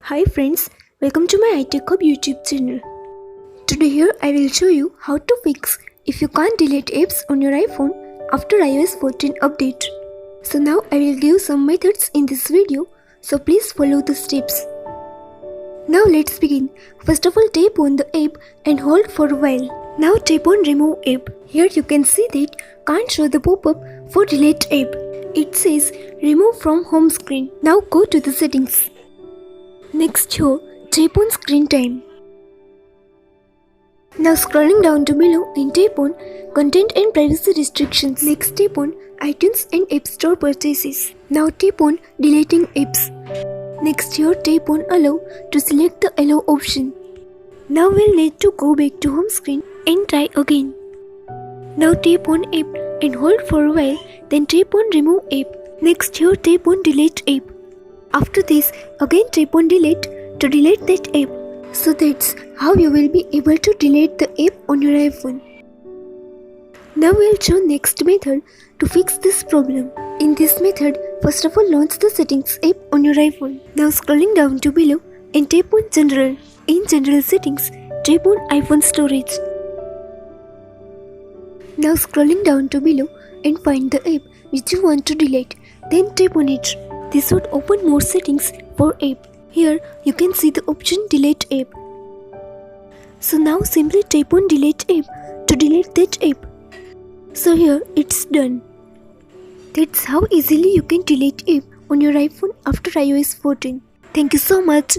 Hi friends, welcome to my iTechHub YouTube channel. Today here I will show you how to fix if you can't delete apps on your iPhone after iOS 14 update. So now I will give some methods in this video, so please follow the steps. Now let's begin. First of all, tap on the app and hold for a while. Now tap on remove app. Here you can see that can't show the pop-up for delete app. It says remove from home screen. Now go to the settings. Next here, tap on screen time. Now scrolling down to below and tap on content and privacy restrictions. Next tap on iTunes and App Store purchases. Now tap on deleting apps. Next here tap on allow to select the allow option. Now we'll need to go back to home screen and try again. Now tap on app and hold for a while, then tap on remove app. Next here tap on delete app. After this, again tap on delete to delete that app. So that's how you will be able to delete the app on your iPhone. Now we'll show next method to fix this problem. In this method, first of all launch the settings app on your iPhone. Now scrolling down to below and tap on general. In general settings, tap on iPhone storage. Now scrolling down to below and find the app which you want to delete. Then tap on it. This would open more settings for app. Here you can see the option delete app. So now simply tap on delete app to delete that app. So here it's done. That's how easily you can delete app on your iPhone after iOS 14. Thank you so much.